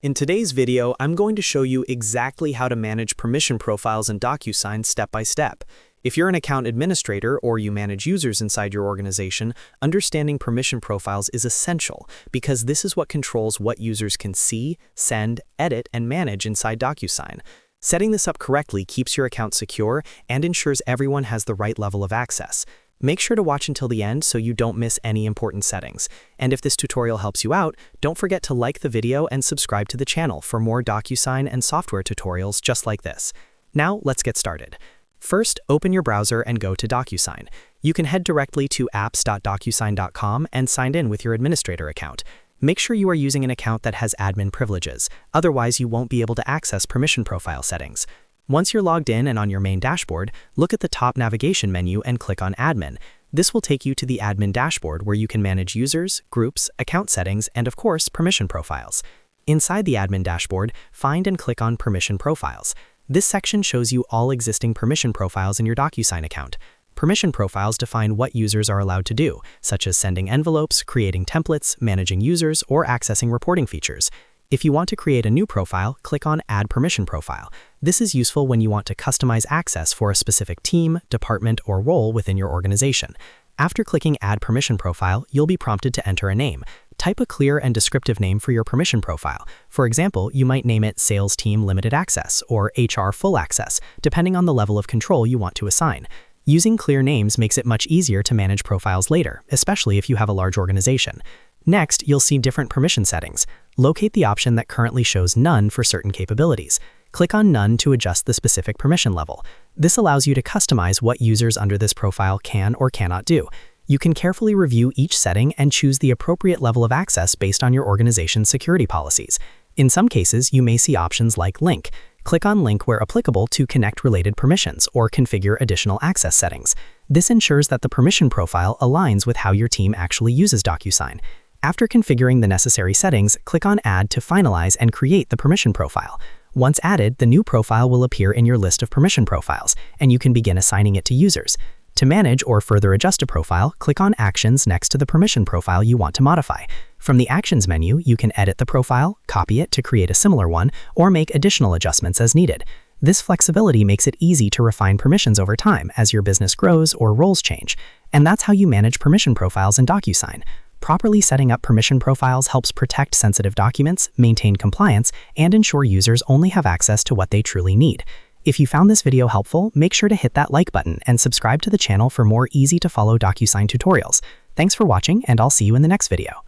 In today's video, I'm going to show you exactly how to manage permission profiles in DocuSign step by step. If you're an account administrator or you manage users inside your organization, understanding permission profiles is essential because this is what controls what users can see, send, edit, and manage inside DocuSign. Setting this up correctly keeps your account secure and ensures everyone has the right level of access. Make sure to watch until the end so you don't miss any important settings. And if this tutorial helps you out, don't forget to like the video and subscribe to the channel for more DocuSign and software tutorials just like this. Now, let's get started. First, open your browser and go to DocuSign. You can head directly to apps.docusign.com and sign in with your administrator account. Make sure you are using an account that has admin privileges, otherwise you won't be able to access permission profile settings. Once you're logged in and on your main dashboard, look at the top navigation menu and click on Admin. This will take you to the admin dashboard where you can manage users, groups, account settings, and of course, permission profiles. Inside the admin dashboard, find and click on Permission Profiles. This section shows you all existing permission profiles in your DocuSign account. Permission profiles define what users are allowed to do, such as sending envelopes, creating templates, managing users, or accessing reporting features. If you want to create a new profile, click on Add Permission Profile. This is useful when you want to customize access for a specific team, department, or role within your organization. After clicking Add Permission Profile, you'll be prompted to enter a name. Type a clear and descriptive name for your permission profile. For example, you might name it Sales Team Limited Access or HR Full Access, depending on the level of control you want to assign. Using clear names makes it much easier to manage profiles later, especially if you have a large organization. Next, you'll see different permission settings. Locate the option that currently shows None for certain capabilities. Click on None to adjust the specific permission level. This allows you to customize what users under this profile can or cannot do. You can carefully review each setting and choose the appropriate level of access based on your organization's security policies. In some cases, you may see options like Link. Click on Link where applicable to connect related permissions or configure additional access settings. This ensures that the permission profile aligns with how your team actually uses DocuSign. After configuring the necessary settings, click on Add to finalize and create the permission profile. Once added, the new profile will appear in your list of permission profiles, and you can begin assigning it to users. To manage or further adjust a profile, click on Actions next to the permission profile you want to modify. From the Actions menu, you can edit the profile, copy it to create a similar one, or make additional adjustments as needed. This flexibility makes it easy to refine permissions over time as your business grows or roles change. And that's how you manage permission profiles in DocuSign. Properly setting up permission profiles helps protect sensitive documents, maintain compliance, and ensure users only have access to what they truly need. If you found this video helpful, make sure to hit that like button and subscribe to the channel for more easy-to-follow DocuSign tutorials. Thanks for watching, and I'll see you in the next video.